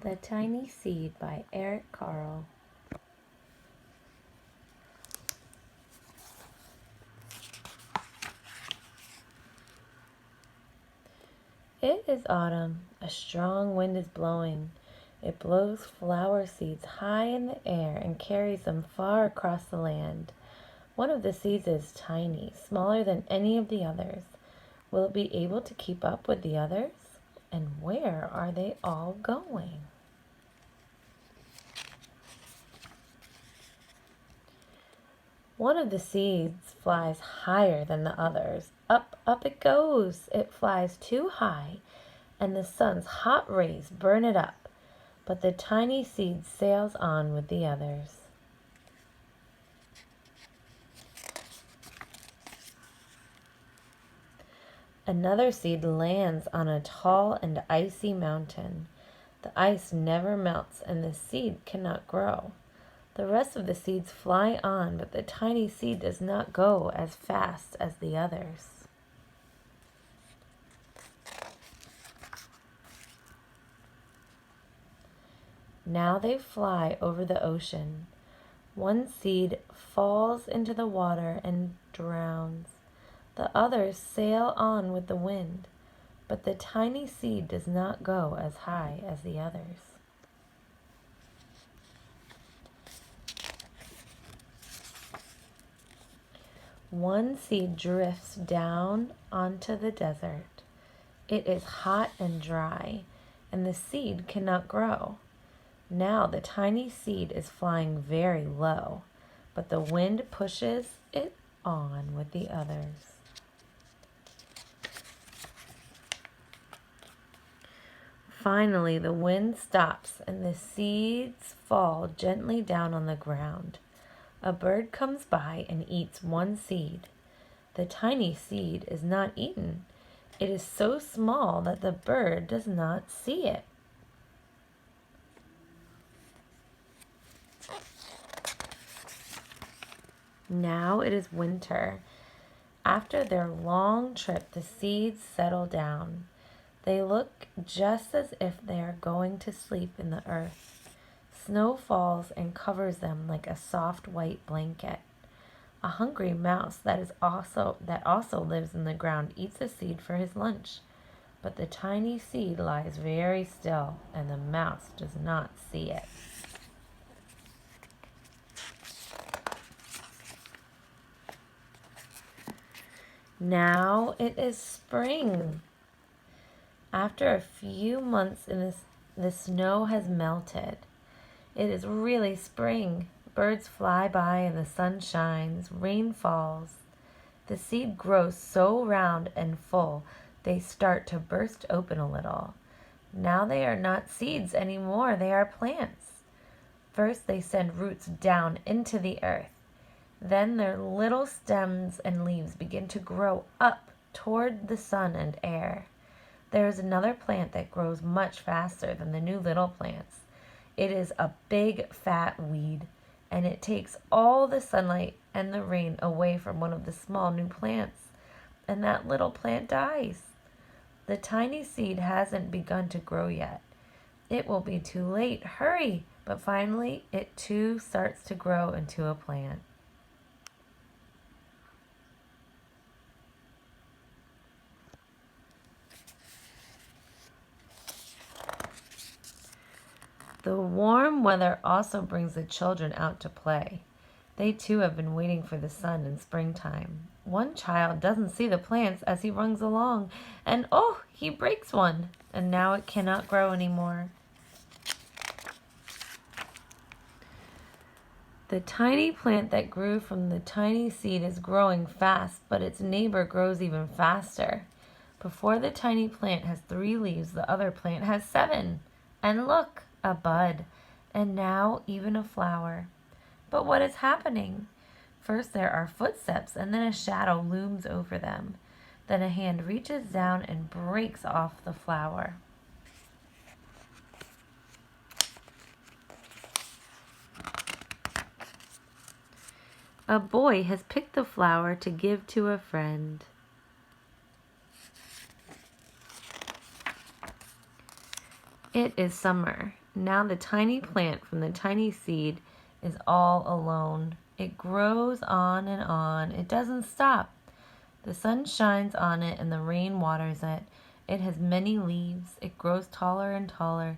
The Tiny Seed by Eric Carle. It is autumn. A strong wind is blowing. It blows flower seeds high in the air and carries them far across the land. One of the seeds is tiny, smaller than any of the others. Will it be able to keep up with the others? And where are they all going? One of the seeds flies higher than the others. Up, up it goes. It flies too high, and the sun's hot rays burn it up. But the tiny seed sails on with the others. Another seed lands on a tall and icy mountain. The ice never melts, and the seed cannot grow. The rest of the seeds fly on, but the tiny seed does not go as fast as the others. Now they fly over the ocean. One seed falls into the water and drowns. The others sail on with the wind, but the tiny seed does not go as high as the others. One seed drifts down onto the desert. It is hot and dry, and the seed cannot grow. Now the tiny seed is flying very low, but the wind pushes it on with the others. Finally, the wind stops and the seeds fall gently down on the ground. A bird comes by and eats one seed. The tiny seed is not eaten. It is so small that the bird does not see it. Now it is winter. After their long trip, the seeds settle down. They look just as if they are going to sleep in the earth. Snow falls and covers them like a soft white blanket. A hungry mouse that also lives in the ground eats a seed for his lunch. But the tiny seed lies very still, and the mouse does not see it. Now it is spring. After a few months the snow has melted. It is really spring. Birds fly by and the sun shines. Rain falls. The seed grows so round and full, they start to burst open a little. Now they are not seeds anymore. They are plants. First they send roots down into the earth. Then their little stems and leaves begin to grow up toward the sun and air. There is another plant that grows much faster than the new little plants. It is a big fat weed, and it takes all the sunlight and the rain away from one of the small new plants, and that little plant dies. The tiny seed hasn't begun to grow yet. It will be too late. Hurry! But finally, it too starts to grow into a plant. The warm weather also brings the children out to play. They too have been waiting for the sun in springtime. One child doesn't see the plants as he runs along, and he breaks one, and now it cannot grow anymore. The tiny plant that grew from the tiny seed is growing fast, but its neighbor grows even faster. Before the tiny plant has 3 leaves, the other plant has 7. And look! A bud, and now even a flower. But what is happening? First there are footsteps, and then a shadow looms over them. Then a hand reaches down and breaks off the flower. A boy has picked the flower to give to a friend. It is summer. Now the tiny plant from the tiny seed is all alone. It grows on and on. It doesn't stop. The sun shines on it and the rain waters it. It has many leaves. It grows taller and taller.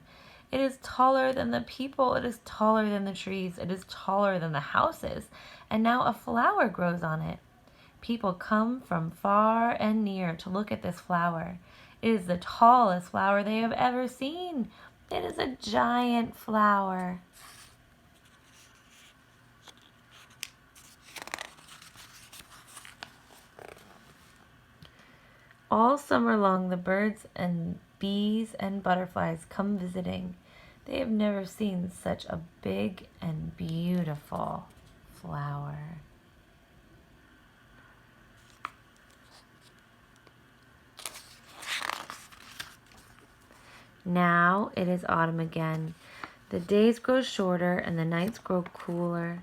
It is taller than the people. It is taller than the trees. It is taller than the houses. And now a flower grows on it. People come from far and near to look at this flower. It is the tallest flower they have ever seen. It is a giant flower. All summer long, the birds and bees and butterflies come visiting. They have never seen such a big and beautiful flower. Now it is autumn again. The days grow shorter and the nights grow cooler,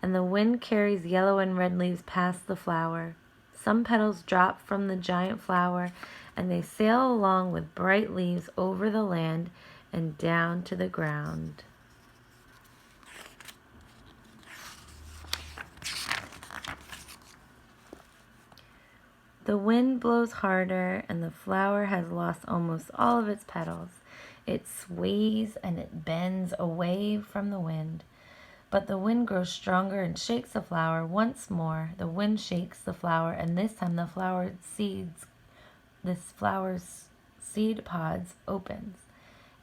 and the wind carries yellow and red leaves past the flower. Some petals drop from the giant flower, and they sail along with bright leaves over the land and down to the ground. The wind blows harder, and the flower has lost almost all of its petals. It sways and it bends away from the wind. But the wind grows stronger and shakes the flower once more. The wind shakes the flower, and this time the flower's seed pods opens,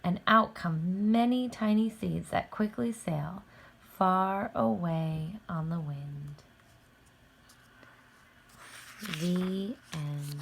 and out come many tiny seeds that quickly sail far away on the wind. The end.